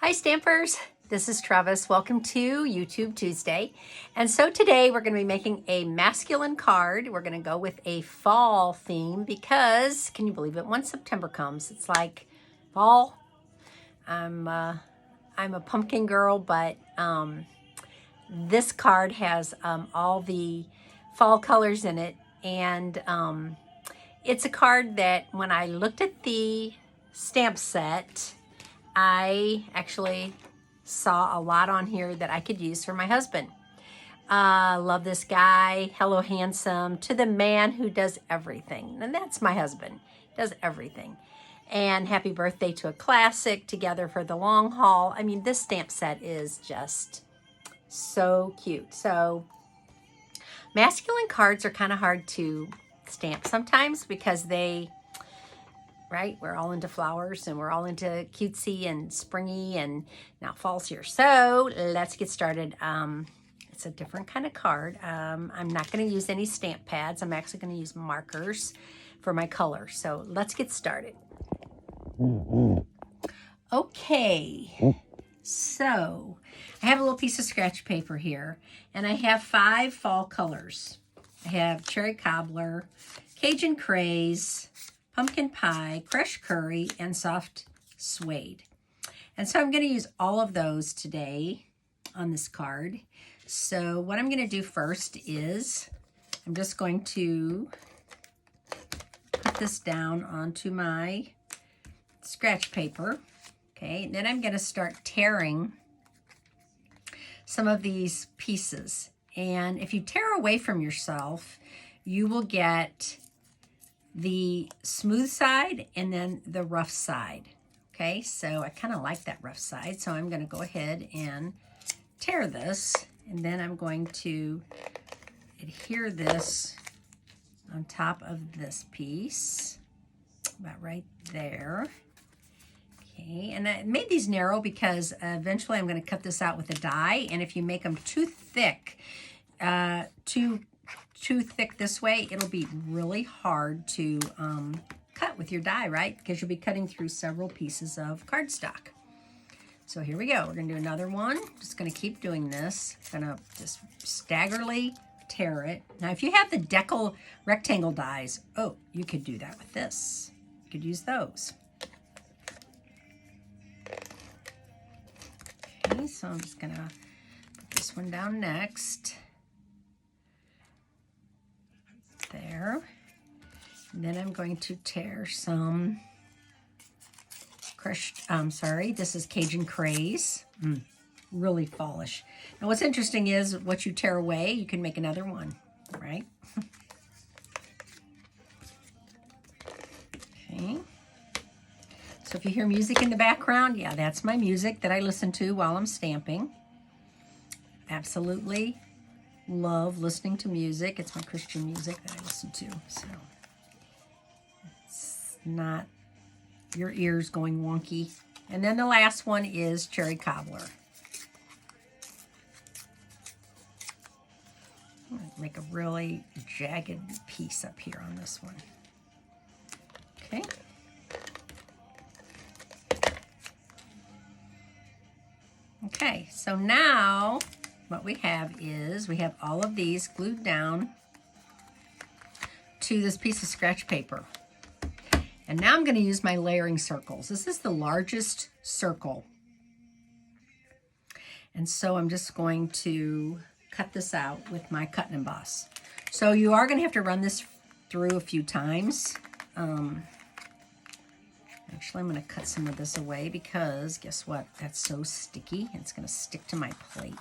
Hi Stampers, this is Trevis. Welcome to YouTube Tuesday. And so today we're going to be making a masculine card. We're going to go with a fall theme because, can you believe it, once September comes, it's like fall. I'm a pumpkin girl, but this card has all the fall colors in it. And it's a card that when I looked at the stamp set, I actually saw a lot on here that I could use for my husband. Love this guy. Hello, handsome. To the man who does everything. And that's my husband. Does everything. And happy birthday to a classic. Together for the long haul. I mean, this stamp set is just so cute. So masculine cards are kind of hard to stamp sometimes because they... right? We're all into flowers and we're all into cutesy and springy, and now fall's here. So let's get started. It's a different kind of card. I'm not going to use any stamp pads. I'm actually going to use markers for my color. So let's get started. Okay. So I have a little piece of scratch paper here and I have 5 fall colors. I have cherry cobbler, Cajun craze, pumpkin pie, crushed curry, and soft suede. And so I'm going to use all of those today on this card. So what I'm going to do first is I'm just going to put this down onto my scratch paper. Okay, and then I'm going to start tearing some of these pieces. And if you tear away from yourself, you will get the smooth side and then the rough side. Okay, so I kind of like that rough side, so I'm going to go ahead and tear this, and then I'm going to adhere this on top of this piece, about right there. Okay, and I made these narrow because eventually I'm going to cut this out with a die, and if you make them too thick, too thick this way, it'll be really hard to cut with your die, right? Because you'll be cutting through several pieces of cardstock. So here we go. We're going to do another one. Just going to keep doing this. Going to just staggerly tear it. Now, if you have the decal rectangle dies, oh, you could do that with this. You could use those. Okay, so I'm just going to put this one down next. There. And then I'm going to tear some crushed, this is Cajun Craze. Really fallish. Now what's interesting is what you tear away, you can make another one, right? Okay. So if you hear music in the background, yeah, that's my music that I listen to while I'm stamping. Absolutely love listening to music. It's my Christian music that I listen to, so it's not your ears going wonky. And then the last one is cherry cobbler. I'm going to make a really jagged piece up here on this one. Okay. Okay, so now what we have is we have all of these glued down to this piece of scratch paper. And now I'm going to use my layering circles. This is the largest circle. And so I'm just going to cut this out with my cut and emboss. So you are going to have to run this through a few times. Actually, I'm going to cut some of this away because guess what? That's so sticky. It's going to stick to my plate.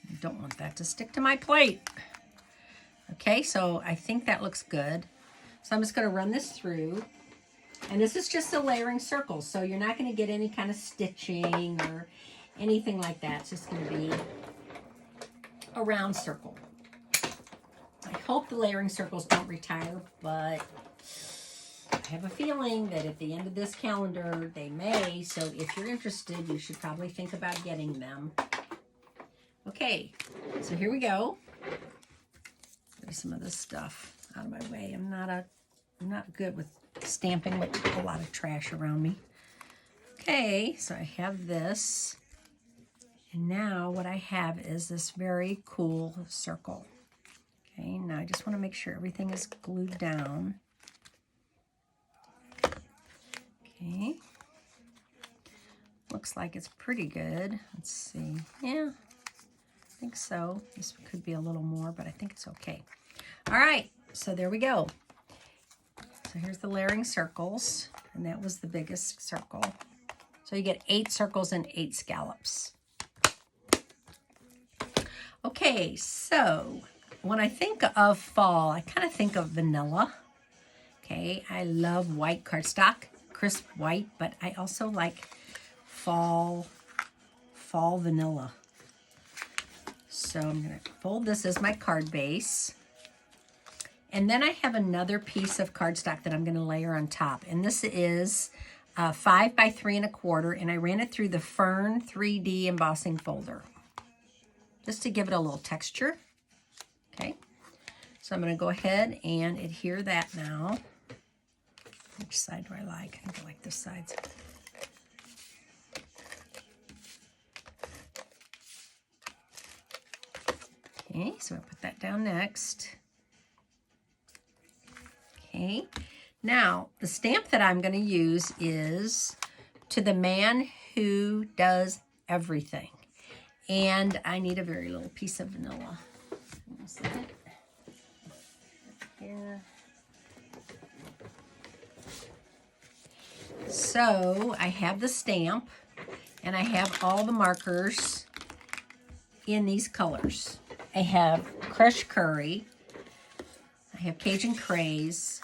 I don't want that to stick to my plate. Okay, so I think that looks good. So I'm just going to run this through. And this is just a layering circle, so you're not going to get any kind of stitching or anything like that. It's just going to be a round circle. I hope the layering circles don't retire, but I have a feeling that at the end of this calendar, they may. So if you're interested, you should probably think about getting them. Okay, so here we go. There's some of this stuff out of my way. I'm not good with stamping with a lot of trash around me. Okay, so I have this. And now what I have is this very cool circle. Okay, now I just want to make sure everything is glued down. Okay. Looks like it's pretty good. Let's see. Yeah, I think so. This could be a little more, but I think it's okay. All right, so there we go. So here's the layering circles, and that was the biggest circle. So you get 8 circles and 8 scallops. Okay, so when I think of fall, I kind of think of vanilla. Okay, I love white cardstock, crisp white, but I also like fall vanilla. So I'm going to fold this as my card base. And then I have another piece of cardstock that I'm going to layer on top. And this is 5 by 3 1/4, and I ran it through the Fern 3D embossing folder, just to give it a little texture. Okay, so I'm going to go ahead and adhere that now. Which side do I like? I think I like this side. Okay, so I put that down next. Okay, now the stamp that I'm going to use is To the Man Who Does Everything. And I need a very little piece of vanilla. One second. Here. So I have the stamp, and I have all the markers in these colors. I have crushed curry, I have Cajun craze,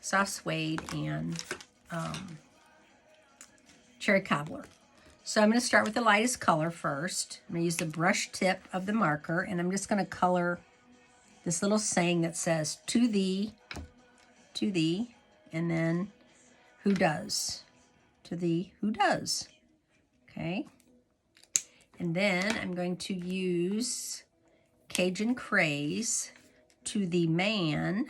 soft suede, and cherry cobbler. So I'm going to start with the lightest color first. I'm going to use the brush tip of the marker, and I'm just going to color this little saying that says, to thee, and then who does, to thee, who does. Okay. And then I'm going to use Cajun craze, to the man.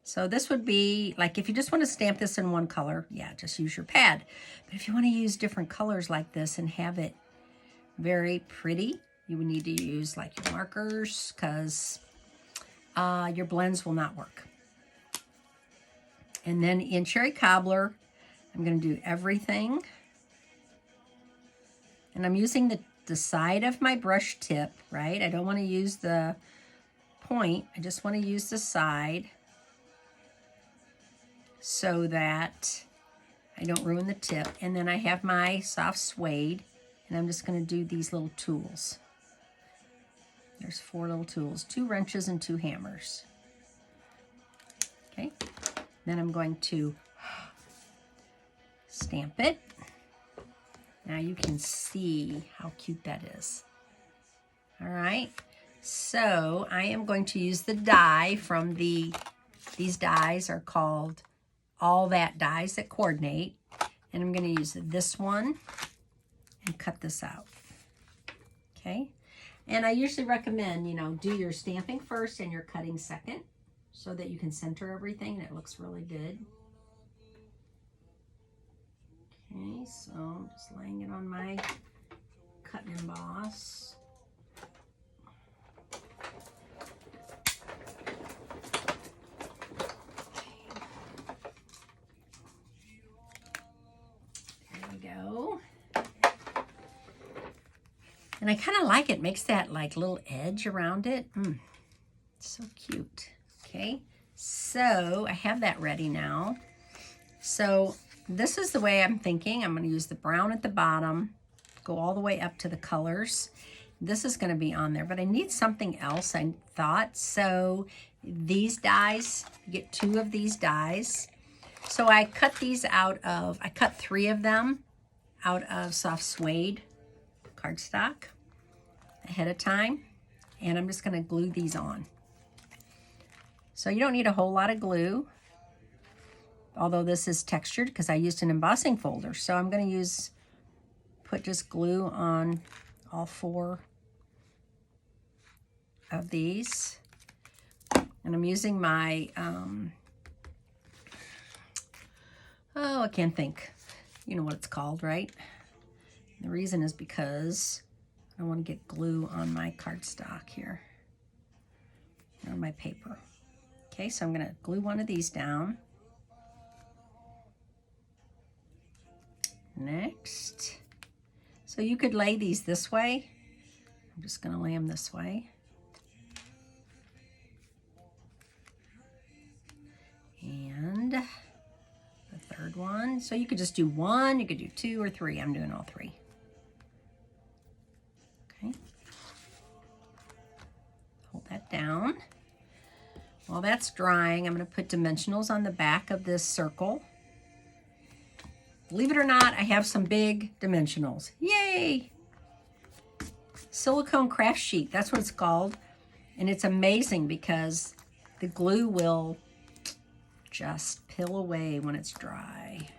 So this would be, like, if you just want to stamp this in one color, yeah, just use your pad. But if you want to use different colors like this and have it very pretty, you would need to use, like, your markers, because your blends will not work. And then in cherry cobbler, I'm going to do everything. And I'm using the side of my brush tip, right? I don't want to use the point. I just want to use the side so that I don't ruin the tip. And then I have my soft suede, and I'm just going to do these little tools. There's 4 little tools, 2 wrenches and 2 hammers. Okay, then I'm going to stamp it. Now you can see how cute that is. All right, so I am going to use the die from these dies are called All That Dies That Coordinate. And I'm going to use this one and cut this out. Okay, and I usually recommend, you know, do your stamping first and your cutting second so that you can center everything and it looks really good. Okay, so I'm just laying it on my cut and emboss. There we go. And I kind of like it, makes that like little edge around it. So cute. Okay, so I have that ready now. So this is the way I'm thinking. I'm going to use the brown at the bottom, go all the way up to the colors. This is going to be on there, but I need something else, I thought. So these dies, you get 2 of these dies. So I cut these out of, I cut 3 of them out of soft suede cardstock ahead of time. And I'm just going to glue these on. So you don't need a whole lot of glue, although this is textured because I used an embossing folder. So I'm going to put just glue on all 4 of these. And I'm using my Oh, I can't think. You know what it's called, right? The reason is because I want to get glue on my cardstock here, on my paper. Okay, so I'm going to glue one of these down. Next. So you could lay these this way. I'm just going to lay them this way. And the third one. So you could just do one, you could do 2 or 3. I'm doing all 3. Okay. Hold that down. While that's drying, I'm going to put dimensionals on the back of this circle. Believe it or not, I have some big dimensionals. Yay! Silicone craft sheet, that's what it's called. And it's amazing because the glue will just peel away when it's dry.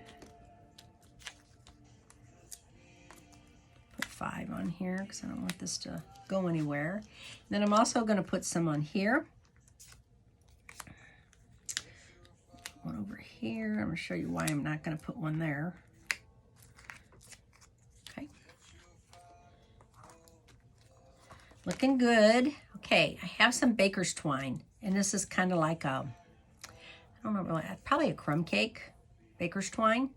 Put 5 on here because I don't want this to go anywhere. Then I'm also going to put some on here. One over here. I'm going to show you why I'm not going to put one there. Okay. Looking good. Okay, I have some baker's twine, and this is kind of like a, I don't know, really, probably a crumb cake, baker's twine.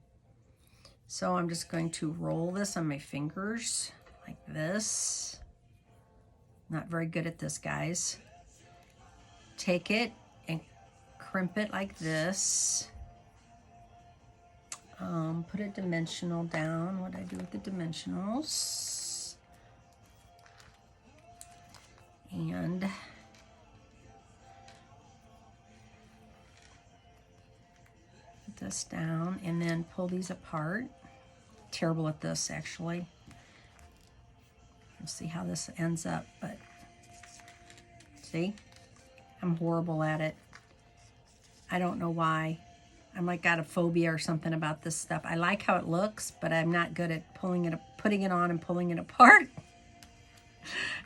So I'm just going to roll this on my fingers like this. Not very good at this, guys. Take it and crimp it like this. Put a dimensional down. What do I do with the dimensionals? And put this down and then pull these apart. Terrible at this, actually. Let's see how this ends up, but see? I'm horrible at it. I don't know why. I'm like got a phobia or something about this stuff. I like how it looks, but I'm not good at putting it on and pulling it apart.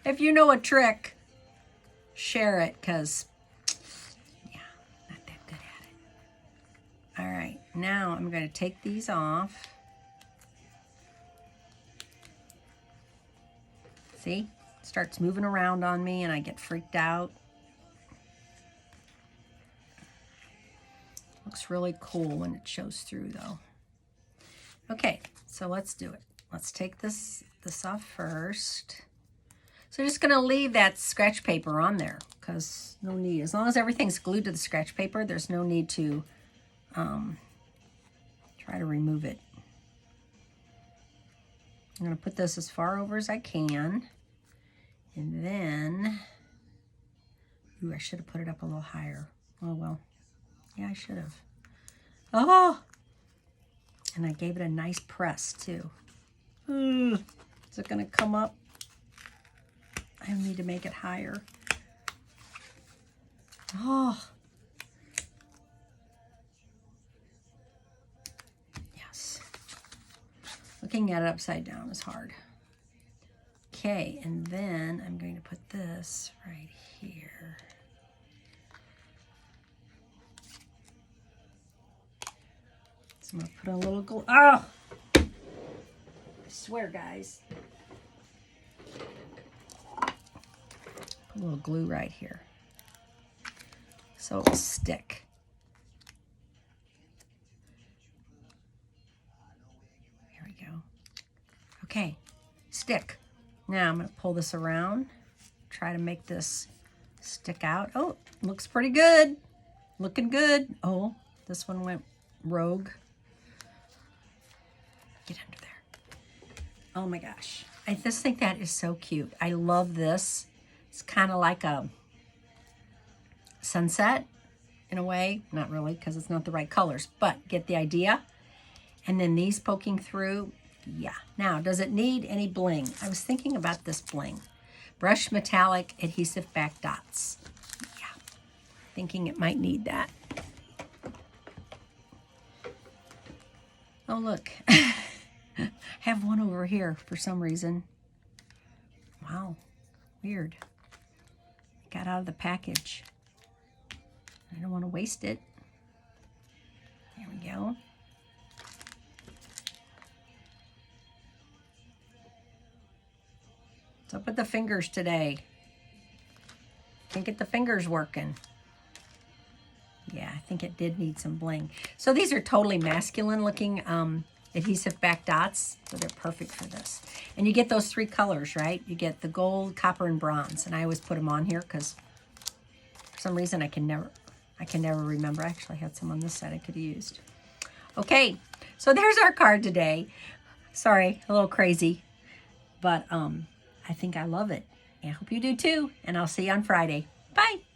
If you know a trick, share it, because yeah, not that good at it. All right, now I'm going to take these off. See? It starts moving around on me and I get freaked out. Looks really cool when it shows through though. Okay, so let's do it. Let's take this off first. So just gonna leave that scratch paper on there because no need. As long as everything's glued to the scratch paper, there's no need to try to remove it. I'm gonna put this as far over as I can. And then, ooh, I should have put it up a little higher. Oh well. Yeah, I should have. Oh! And I gave it a nice press, too. Is it going to come up? I need to make it higher. Oh! Yes. Looking at it upside down is hard. Okay, and then I'm going to put this right here. So I'm going to put a little glue. Oh! I swear, guys. Put a little glue right here. So it'll stick. Here we go. Okay, stick. Now I'm going to pull this around. Try to make this stick out. Oh, looks pretty good. Looking good. Oh, this one went rogue. Get under there. Oh my gosh. I just think that is so cute. I love this. It's kind of like a sunset in a way. Not really, because it's not the right colors, but get the idea. And then these poking through. Yeah. Now, does it need any bling? I was thinking about this bling. Brush metallic adhesive back dots. Yeah. Thinking it might need that. Oh, look. Have one over here for some reason. Wow, weird. Got out of the package. I don't want to waste it. There we go. with the fingers today. Can't get the fingers working. Yeah, I think it did need some bling. So these are totally masculine looking adhesive back dots. So they're perfect for this. And you get those 3 colors, right? You get the gold, copper, and bronze. And I always put them on here because for some reason I can never remember. I actually had some on this side I could have used. Okay, so there's our card today. Sorry, a little crazy. But I think I love it. I hope you do too. And I'll see you on Friday. Bye.